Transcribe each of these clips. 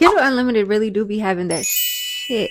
Kindle Unlimited really do be having that shit.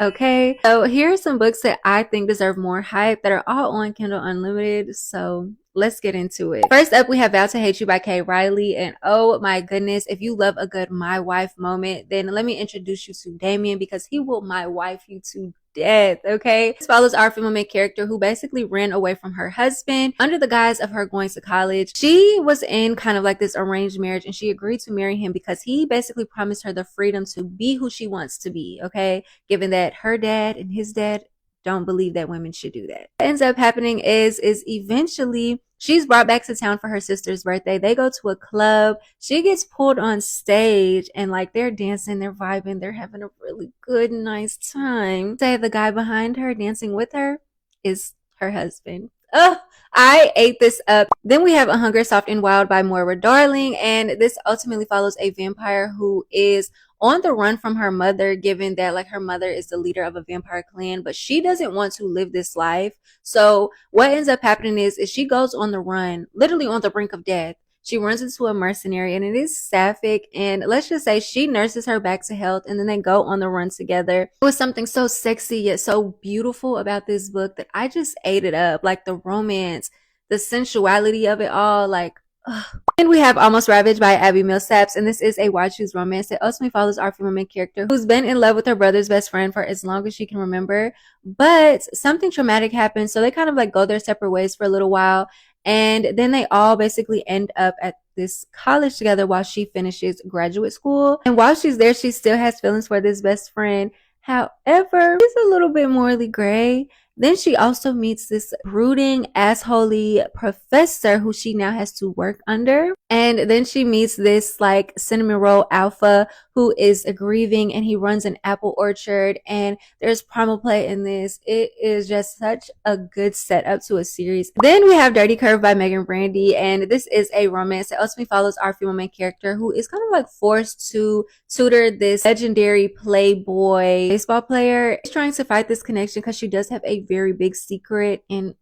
Okay. So here are some books that I think deserve more hype that are all on Kindle Unlimited. So let's get into it. First up, we have Vow to Hate You by Kay Riley. And oh my goodness, if you love a good my wife moment, then let me introduce you to Damien because he will my wife you to death. Okay. This follows our female main character who basically ran away from her husband under the guise of her going to college. She was in kind of like this arranged marriage and she agreed to marry him because he basically promised her the freedom to be who she wants to be. Okay. Given that her dad and his dad don't believe that women should do that. What ends up happening is eventually she's brought back to town for her sister's birthday. They go to a club. She gets pulled on stage and like they're dancing, they're vibing, they're having a really good, nice time. Say the guy behind her dancing with her is her husband. Ugh, I ate this up. Then we have A Hunger Soft and Wild by Moira Darling, and this ultimately follows a vampire who is on the run from her mother, given that like her mother is the leader of a vampire clan, but she doesn't want to live this life. So what ends up happening is she goes on the run, literally on the brink of death. She runs into a mercenary and it is sapphic, and let's just say she nurses her back to health and then they go on the run together. It was something so sexy yet so beautiful about this book that I just ate it up. Like the romance, the sensuality of it all, like ugh. And we have Almost Ravaged by Abby Millsaps, and this is a Why Choose romance that ultimately follows our female main character who's been in love with her brother's best friend for as long as she can remember. But something traumatic happens, so they kind of like go their separate ways for a little while, and then they all basically end up at this college together while she finishes graduate school. And while she's there, she still has feelings for this best friend. However, he's a little bit morally gray. Then she also meets this brooding, assholey professor who she now has to work under. And then she meets this like cinnamon roll alpha who is grieving, and he runs an apple orchard, and there's primal play in this. It is just such a good setup to a series. Then we have Dirty Curve by Megan Brandy, and this is a romance that ultimately follows our female main character who is kind of like forced to tutor this legendary playboy baseball player. She's trying to fight this connection because she does have a very big secret. And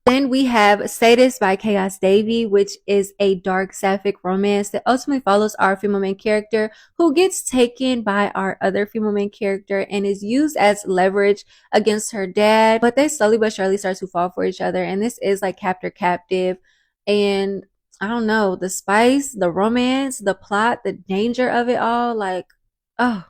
then we have Sadist by Chaos Davy, which is a dark sapphic romance that ultimately follows our female main character who gets taken by our other female main character and is used as leverage against her dad. But they slowly but surely start to fall for each other. And this is like captor captive. And I don't know, the spice, the romance, the plot, the danger of it all, like, oh,